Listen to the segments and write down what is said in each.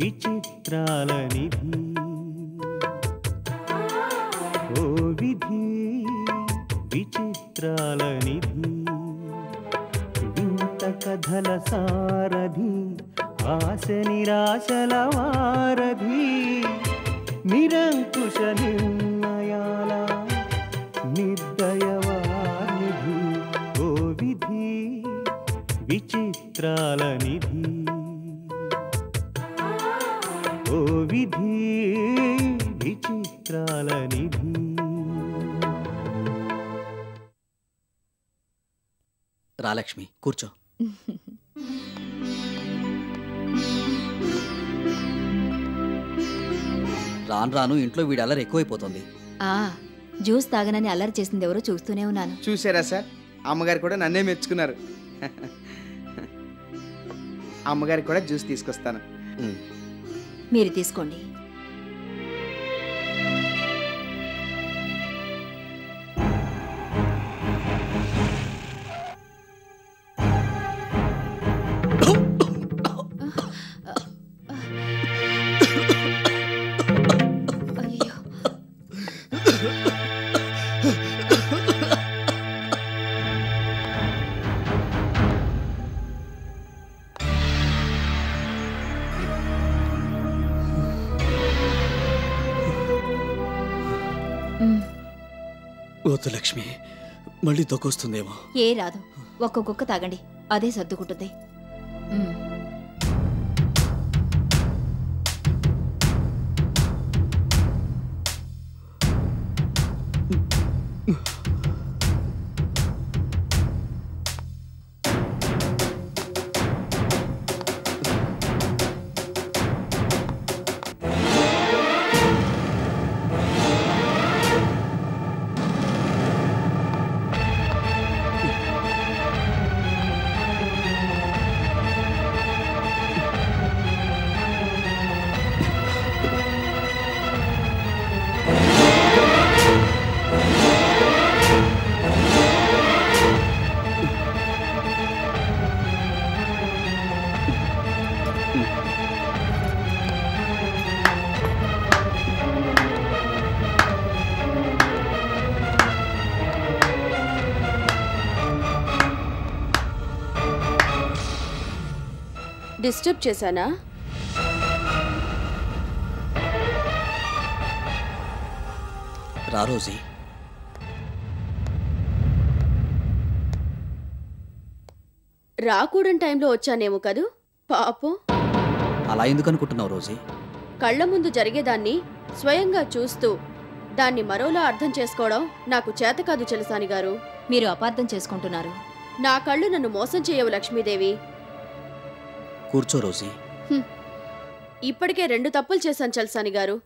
విచిత్రాల నిధి ఓ విధి విచిత్రాల నిధి వింత కథల సారథి ఆశ నిరాశల వారధి నిరంకుశ నిర్ణయాల నిర్దయవానిధి ఓ విధి విచిత్రాల నిధి ఓ విధి విచిత్రాల నిధి. రాలక్ష్మి కూర్చో. రాను రాను ఇంట్లో వీడి అల్లరి ఎక్కువైపోతుంది. జ్యూస్ తాగనని అల్లరి చేసింది ఎవరో చూస్తూనే ఉన్నాను. చూసారా సార్, అమ్మగారు కూడా నన్నే మెచ్చుకున్నారు. అమ్మగారికి కూడా జ్యూస్ తీసుకొస్తాను. మీరు తీసుకోండి. వద్దు లక్ష్మి, మళ్ళీ తొక్కొస్తుందేమో. ఏ రాదు, ఒక్కొక్క తాగండి, అదే సర్దుకుంటుంది. డిస్టర్బ్ చేశానా? రా రోజీ. రాకూడని టైంలో వచ్చానేమో కదూ పాపం. అలా ఎందుకు అనుకుంటున్నావు రోజీ? కళ్ళ ముందు జరిగేదాన్ని స్వయంగా చూస్తూ దాన్ని మరోలా అర్థం చేసుకోవడం నాకు చేత కాదు చెలసాని గారు. మీరు అపార్థం చేసుకుంటున్నారు. నా కళ్ళు నన్ను మోసం చేయవు లక్ష్మీదేవి. కూర్చో రోజీ. ఇప్పటికే 2 తప్పులు చేశాను చెలసాని గారు.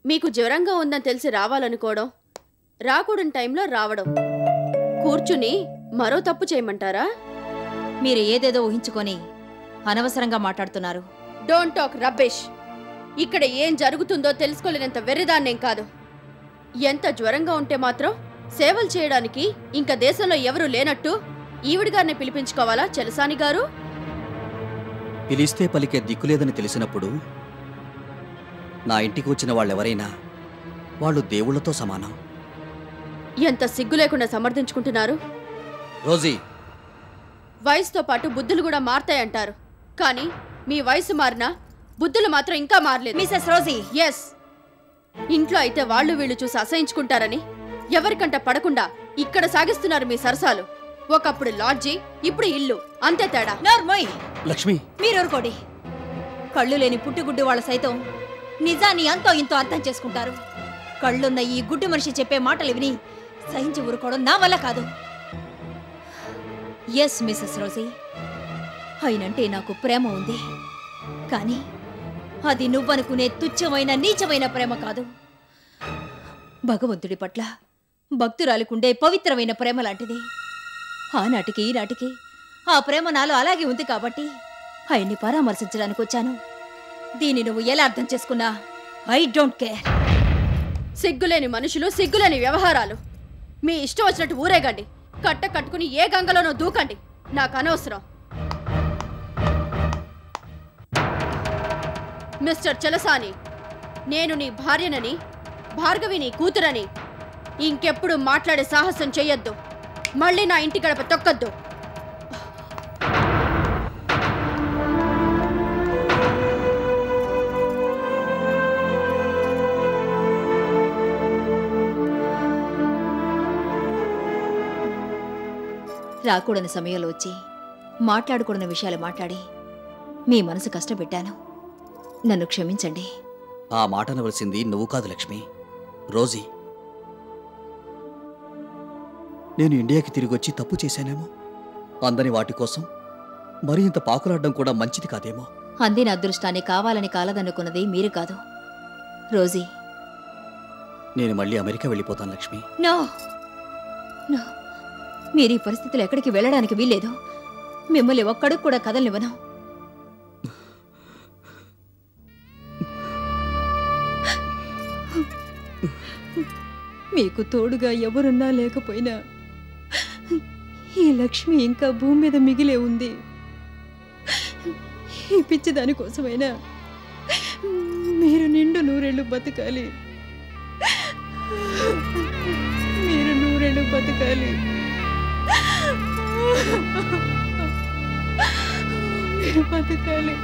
మీకు జ్వరంగా ఉందని తెలిసి రావాలనుకోవడం, రాకూడని టైంలో రావడం, కూర్చుని మరో తప్పు చేయమంటారా? మీరు ఏదేదో ఊహించుకొని అనవసరంగా మాట్లాడుతున్నారు. Don't talk rubbish. ఇక్కడ ఏం జరుగుతుందో తెలుసుకోలేనంత వెర్రిదాన్నేం కాదు. ఎంత జ్వరంగా ఉంటే మాత్రం సేవలు చేయడానికి ఇంకా దేశంలో ఎవరూ లేనట్టు ఈవిడిగారిని పిలిపించుకోవాలా చెలసాని గారు? పిలిస్తే పలికే దిక్కులేదని తెలిసినప్పుడు నా ఇంటికి వచ్చిన వాళ్ళెవరైనా వాళ్ళు దేవుళ్లతో సమానం. ఎంత సిగ్గు లేకుండా సమర్థించుకుంటున్నారు. రోజీ, వయసుతో పాటు బుద్ధులు కూడా మారతాయంటారు, కానీ మీ వయసు మారినా బుద్ధులు మాత్రం ఇంకా మారలేదు. Mrs Rosie. ఎస్, ఇంట్లో అయితే వాళ్ళు వీళ్ళు చూసి అసహించుకుంటారని ఎవరికంట పడకుండా ఇక్కడ సాగిస్తున్నారు మీ సరసాలు. ఒకప్పుడు లాడ్జి, ఇప్పుడు ఇల్లు, అంతే తేడా. లక్ష్మి మీరూరుకోడి. కళ్ళు లేని పుట్టుగుడ్డు వాళ్ళ సైతం నిజాన్ని అంతో ఇంతో అర్థం చేసుకుంటారు. కళ్ళున్న ఈ గుడ్డు మనిషి చెప్పే మాటలు విని సహించి ఊరుకోవడం నా వల్ల కాదు. ఎస్ మిసెస్ రోజీ, అయినంటే నాకు ప్రేమ ఉంది, కానీ అది నువ్వనుకునే తుచ్చమైన నీచమైన ప్రేమ కాదు. భగవంతుడి పట్ల భక్తురాలికుండే పవిత్రమైన ప్రేమ లాంటిది. ఆనాటికి ఈనాటికి ఆ ప్రేమ నాలో అలాగే ఉంది కాబట్టి ఆయన్ని పరామర్శించడానికి వచ్చాను. దీన్ని నువ్వు ఎలా అర్థం చేసుకున్నా ఐ డోంట్ కేర్. సిగ్గులేని మనుషులు, సిగ్గులేని వ్యవహారాలు. మీ ఇష్టం వచ్చినట్టు ఊరేగండి, కట్టుకుని ఏ గంగలోనో దూకండి, నాకు అనవసరం. మిస్టర్ చలసాని, నేను నీ భార్యనని, భార్గవి నీ కూతురని ఇంకెప్పుడు మాట్లాడే సాహసం చెయ్యొద్దు. మళ్ళీ నా ఇంటి గడప తొక్కద్దు. రాకూడని సమయంలో వచ్చి మాట్లాడకూడని విషయాలు మాట్లాడి మీ మనసు కష్టపెట్టాను. నన్ను క్షమించండి. ఆ మాట అనవలసింది నువ్వు కాదు లక్ష్మి, రోజీ. నేను ఇండియాకి తిరిగి వచ్చి తప్పు చేశానేమో. అందని వాటి కోసం మరి ఇంత పాకులాడడం కూడా మంచిది కాదేమో. అందిన అదృష్టాన్ని కావాలని కాలదనుకున్నది మీరు కాదు రోజీ. నేను మళ్ళీ అమెరికా వెళ్ళిపోతాను లక్ష్మి. నో నో, మీరు ఈ పరిస్థితులు ఎక్కడికి వెళ్ళడానికి వీల్లేదు. మిమ్మల్ని ఒక్కడికి కూడా కదలనివ్వను. మీకు తోడుగా ఎవరున్నా లేకపోయినా ఈ లక్ష్మి ఇంకా భూమి మీద మిగిలే ఉంది. ఈ పిచ్చి దానికోసమైనా మీరు నిండు నూరేళ్ళు బతకాలి. మీరు నూరేళ్ళు బతకాలి. మీరు బతకాలి.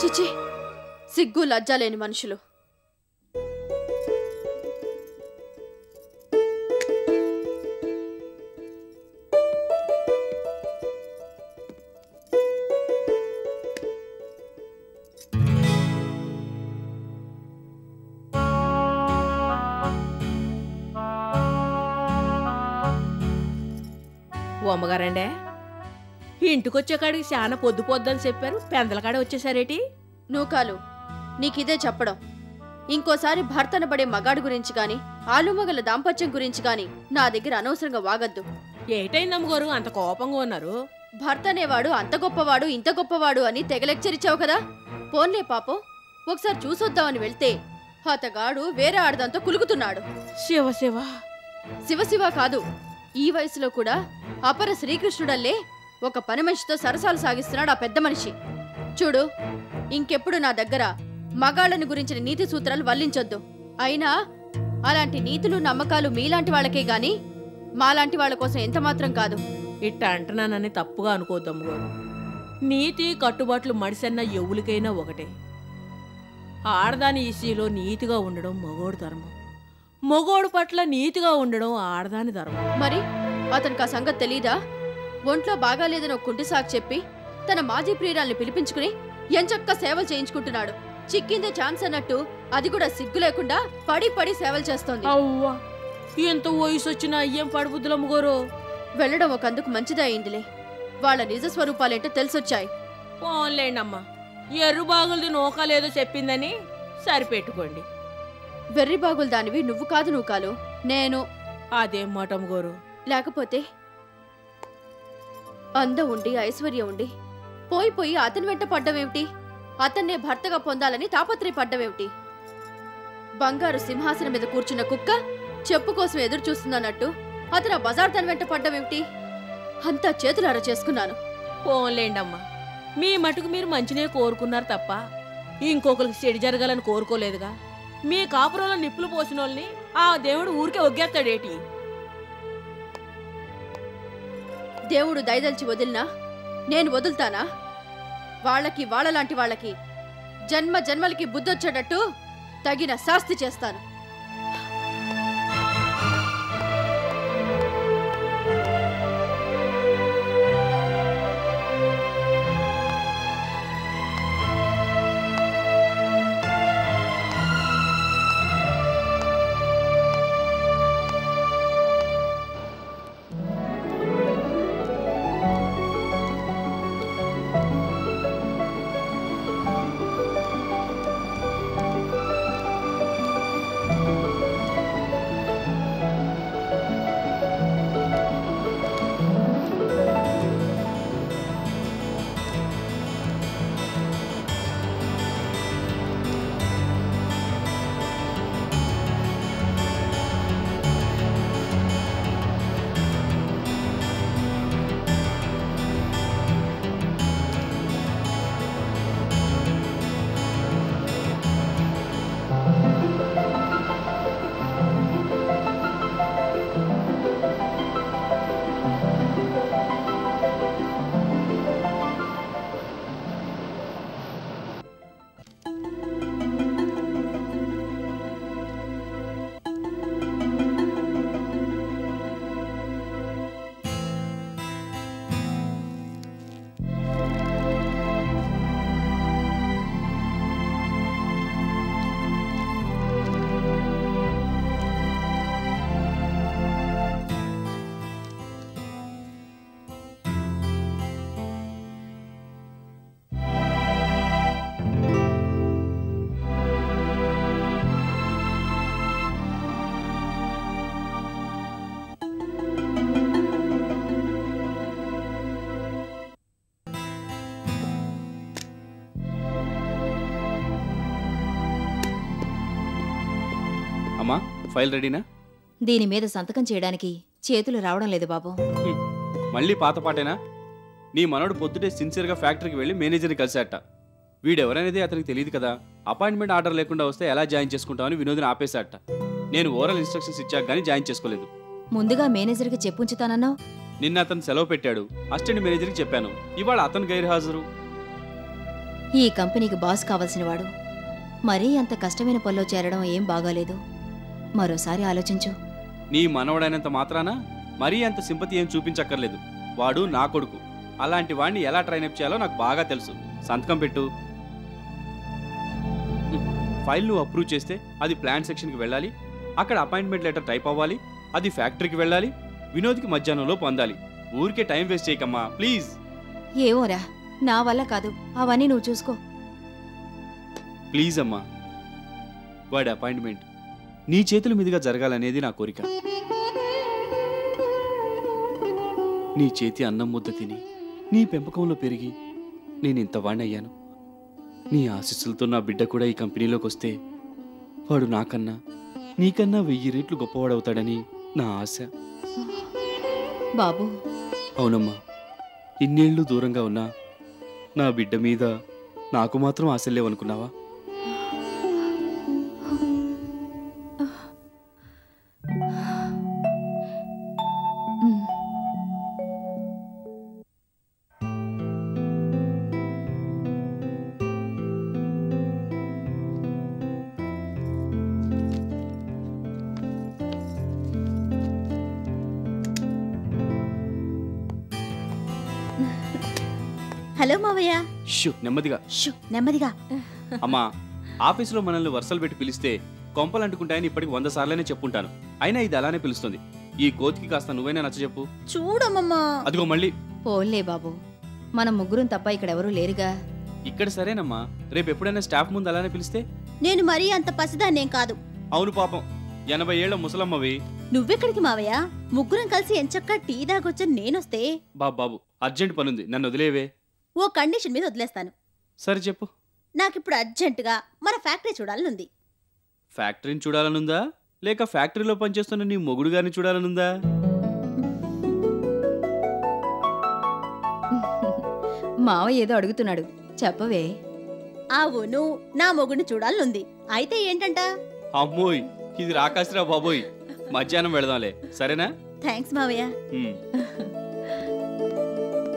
చిచి, సిగ్గు లజ్జా లేని మనుషులు. ఓ అమ్మగారండే, ఇంటికొచ్చే కాడికి చాలా పొద్దు పొద్దని చెప్పారు, పెందల కాడ వచ్చేసారేటి? నూకాలు, నీకిదే చెప్పడం. ఇంకోసారి భర్తనబడే మగాడు గురించి గాని, ఆలుమగల దాంపత్యం గురించి గాని నా దగ్గర అనవసరంగా వాగద్దు. ఏటైందమ్మగారు అంత కోపంగా ఉన్నారు? భర్త అనేవాడు అంత గొప్పవాడు ఇంత గొప్పవాడు అని తెగలెచ్చరిచావు కదా. పోన్లే పాపం, ఒకసారి చూసొద్దామని వెళ్తే అతగాడు వేరే ఆడదంతో కులుకుతున్నాడు. శివ శివ. శివశివ కాదు, ఈ వయసులో కూడా అపర శ్రీకృష్ణుడల్లే ఒక పని మనిషితో సరసాలు సాగిస్తున్నాడు ఆ పెద్ద మనిషి. చూడు, ఇంకెప్పుడు నా దగ్గర మగాళ్ళని గురించిన నీతి సూత్రాలు వల్లించొద్దు. అయినా అలాంటి నీతులు నమ్మకాలు మీలాంటి వాళ్ళకే గాని మాలాంటి వాళ్ళ కోసం ఎంతమాత్రం కాదు. ఇట్ట అంటున్నానని తప్పుగా అనుకోద్దమ్మగారు. నీతి కట్టుబాట్లు మడిసన్న ఎవులకైనా ఒకటే. ఆడదాని ఈసీలో నీతిగా ఉండడం మగోడు ధర్మం, మగోడు పట్ల నీతిగా ఉండడం ఆడదాని ధర్మం. మరి అతనికి ఆ సంగతి తెలీదా? ఒంట్లో బాగాలేదని ఒక కుంటి సాకు చెప్పి తన మాజీ ప్రియురాల్ని పిలిపించుకుని ఎంచక్క సేవలు చేయించుకుంటున్నాడు. చిక్కిందే ఛాన్స్ అన్నట్టు అది కూడా సిగ్గు లేకుండా పడి పడి సేవలు చేస్తోంది. అవ్వా, ఎంత వయసు వచ్చినా అయ్యేం పడిబుద్దులమ్మగారు. వెళ్ళడం ఒక అందుకు మంచిదే అయిందిలే. వాళ్ళ నిజ స్వరూపాలేంటో తెలిసొచ్చాయి. పోన్లేండమ్మా, ఎర్రు బాగులది నూకాలేదో చెప్పిందని సరిపెట్టుకోండి. వెర్రి బాగులు దానివి నువ్వు కాదు నూకాలు, నేను. అదేం మాటమ్మగారు? లేకపోతే అందం ఉండి ఐశ్వర్యం ఉండి పోయి పోయి అతని వెంట పడ్డమేమిటి? అతన్నే భర్తగా పొందాలని తాపత్రయపడ్డమేమిటి? బంగారు సింహాసనం మీద కూర్చున్న కుక్క చెప్పు కోసం ఎదురు చూస్తుందన్నట్టు అతను ఆ బజార్ తన వెంట పడ్డమేమిటి? అంతా చేతులారా చేసుకున్నాను. పోన్లేండమ్మా, మీ మటుకు మీరు మంచినే కోరుకున్నారు తప్ప ఇంకొకరికి చెడు జరగాలని కోరుకోలేదుగా. మీ కాపురంలో నిప్పులు పోసిన వాళ్ళని ఆ దేవుడు ఊరికే ఒగ్గేస్తాడేటి? దేవుడు దయదల్చి వదిలినా నేను వదులుతానా? వాళ్ళకి వాళ్ళలాంటి వాళ్ళకి జన్మ జన్మలకి బుద్ధొచ్చేటట్టు తగిన శాస్తి చేస్తాను. అమ్మా ఫైల్ రెడీనా? దీని మీద సంతకం చేయడానికి చేతులు రావడం లేదు బాబు. మళ్ళీ పాత పాటేనా? నీ మనోడు పొద్దుటే సిన్సియర్గా ఫ్యాక్టరీకి వెళ్ళి మేనేజర్ని కలిశాట. వీడెవరనేది అతనికి తెలియదు కదా. అపాయింట్మెంట్ ఆర్డర్ లేకుండా వస్తే ఎలా జాయిన్ చేసుకుంటామని వినోద్ని ఆపేశాట. నేను ఓరల్ ఇన్స్ట్రక్షన్స్ ఇచ్చాక కానీ జాయిన్ చేసుకోలేదు. ముందుగా మేనేజర్కి చెప్పుంచుతానన్నావు. నిన్న అతను సెలవు పెట్టాడు. అసిస్టెంట్ మేనేజర్కి చెప్పాను. ఇవాళ అతను గైర్హాజరు. ఈ కంపెనీకి బాస్ కావలసిన వాడు మరీ అంత కష్టమైన పనిలో చేరడం ఏం బాగాలేదు. మరోసారి ఆలోచించు. నీ మనవడైనంత మాత్రాన మరీ అంత సింపతి ఏం చూపించక్కర్లేదు. వాడు నా కొడుకు. అలాంటి వాడిని ఎలా ట్రైనప్ చేయాలో నాకు బాగా తెలుసు. సంతకం పెట్టు. ఫైల్ నువ్వు అప్రూవ్ చేస్తే అది ప్లాన్ సెక్షన్కి వెళ్ళాలి. అక్కడ అపాయింట్మెంట్ లెటర్ టైప్ అవ్వాలి. అది ఫ్యాక్టరీకి వెళ్ళాలి. వినోద్కి మధ్యాహ్నంలో పొందాలి. ఊరికే టైం వేస్ట్ చేయకమ్మా ప్లీజ్. ఏమోరా, నా వల్ల కాదు. అవన్నీ నువ్వు చూసుకో. ప్లీజ్ అమ్మా. వాడి అపాయింట్మెంట్ నీ చేతుల మీదుగా జరగాలనేది నా కోరిక. నీ చేతి అన్నం ముద్ద తిని నీ పెంపకంలో పెరిగి నేను ఇంత వాణ్ణయ్యాను. నీ ఆశీస్సులతో నా బిడ్డ కూడా ఈ కంపెనీలోకి వస్తే వాడు నాకన్నా నీకన్నా 1000 రెట్లు గొప్పవాడవుతాడని నా ఆశ. బాబు. అవునమ్మా. ఇన్నేళ్ళు దూరంగా ఉన్నా నా బిడ్డ మీద నాకు మాత్రం ఆశ లేవనుకున్నావా? హలో మావయ్య. నెమ్మదిగా. నెమ్మదిగా. అమ్మా, ఆఫీసులో మనల్ని వరుసలు పెట్టి పిలిస్తే కొంపలు అంటుకుంటాయని ఇప్పటికి 100 సార్లనే చెప్పుంటాను. అయినా ఇది అలానే పిలుస్తుంది. ఈ కోతికి కాస్త నువ్వైనా నచ్చ చెప్పు. చూడమ్మమ్మా. అదిగో మళ్ళీ. పోన్లే బాబు, మనం ముగ్గురం తప్ప ఇక్కడెవరూ లేరుగా. ఇక్కడ సరేనమ్మా. రేపు ఎప్పుడైనా స్టాఫ్ ముందు అలానే పిలిస్తే? నేను మరీ అంత పసిదాన్నేం కాదు. అవును పాపం, 80 ఏళ్ల ముసలమ్మవి. నువ్వెక్కడికి మావయ్య? ముగ్గురం కలిసి ఎంచక్కా టీ దాగొచ్చని నేనొస్తే. బాబు అర్జెంట్ పనుంది, నన్ను వదిలేవే. ఓ కండిషన్ మీద వదిలేస్తాను. సరే చెప్పు. నాకిప్పుడు అర్జెంటుగా మన ఫ్యాక్టరీ చూడాలనుంది. ఫ్యాక్టరీని చూడాలనుందా లేక ఫ్యాక్టరీలో పనిచేస్తున్న నీ మొగుడు గారిని చూడాలనుందా? మావయ్య ఏదో అడుగుతున్నాడు, చెప్పవే. అవును, నా మొగుడిని చూడాలనుంది. అయితే ఏంటంట? అమ్మోయ్, ఇది రాకాసిరా బాబోయ్. మధ్యాహ్నం వెళదాంలే, సరేనా? థ్యాంక్స్ మావయ్య.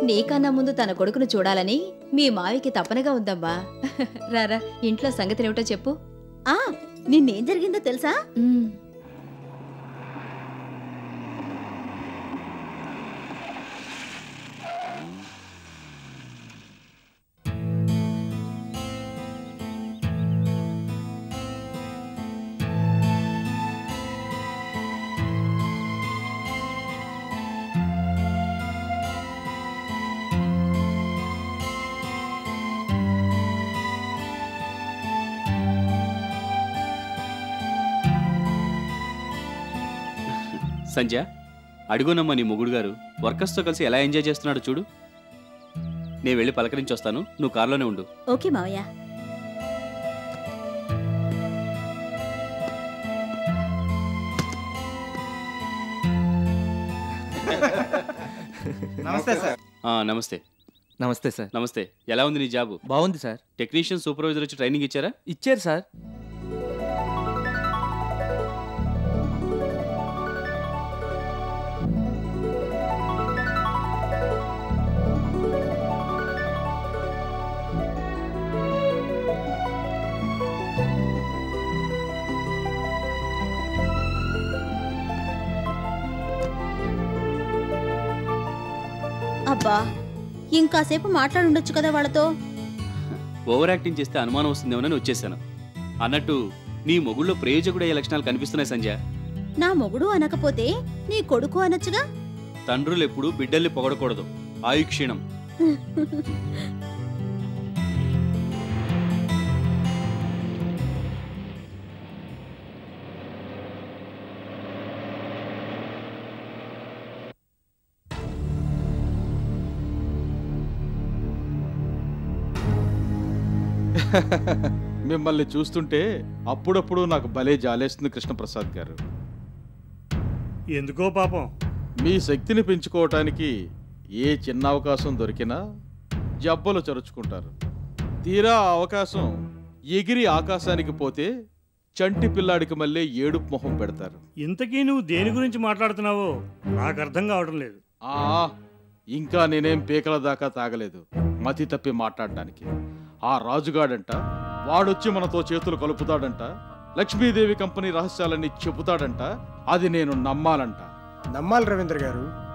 నీకన్నా ముందు తన కొడుకును చూడాలని మీ మావికి తపనగా ఉందమ్మా. రారా, ఇంట్లో సంగతినేమిటో చెప్పు. నిన్నేం జరిగిందో తెలుసా? సంధ్య, అడుగునమ్మా నీ మొగుడు గారు వర్కర్స్తో కలిసి ఎలా ఎంజాయ్ చేస్తున్నాడు చూడు. నేను వెళ్ళి పలకరించి వస్తాను, నువ్వు కారులోనే ఉండు. ఓకే మావయ్య. నమస్తే సార్. నమస్తే. నమస్తే సార్. నమస్తే. ఎలా ఉంది నీ జాబు? బాగుంది సార్. టెక్నీషియన్ సూపర్వైజర్ వచ్చి ట్రైనింగ్ ఇచ్చారా? ఇచ్చారు సార్. అబ్బా, ఇంకాసేపు మాట్లాడుండొచ్చు కదా వాళ్ళతో. ఓవర్ యాక్టింగ్ చేస్తే అనుమానం వస్తుందేమోనని వచ్చేసాను. అన్నట్టు నీ మొగుళ్ళో ప్రయోజకుడయ్యే లక్షణాలు కనిపిస్తున్నాయి సంధ్య. నా మొగుడు అనకపోతే నీ కొడుకు అనొచ్చుగా. తండ్రులు ఎప్పుడు బిడ్డల్ని పొగడకూడదు, ఆయుక్షీణం. మిమ్మల్ని చూస్తుంటే అప్పుడప్పుడు నాకు భలే జాలేస్తుంది కృష్ణప్రసాద్ గారు. ఎందుకో పాపం. మీ శక్తిని పెంచుకోవటానికి ఏ చిన్న అవకాశం దొరికినా జబ్బలు చరుచుకుంటారు. తీరా ఆ అవకాశం ఎగిరి ఆకాశానికి పోతే చంటి పిల్లాడికి మళ్ళీ ఏడుపు మొహం పెడతారు. ఇంతకీ నువ్వు దేని గురించి మాట్లాడుతున్నావో నాకు అర్థం కావడం లేదు. ఇంకా నేనేం పీకల దాకా తాగలేదు మతి తప్పి మాట్లాడడానికి. ఆ రాజుగాడంట, వాడొచ్చి మనతో చేతులు కలుపుతాడంట, లక్ష్మీదేవి కంపెనీ రహస్యాలన్నీ చెబుతాడంట. అది నేను నమ్మాలంట. నమ్మాలి రవీంద్ర గారు.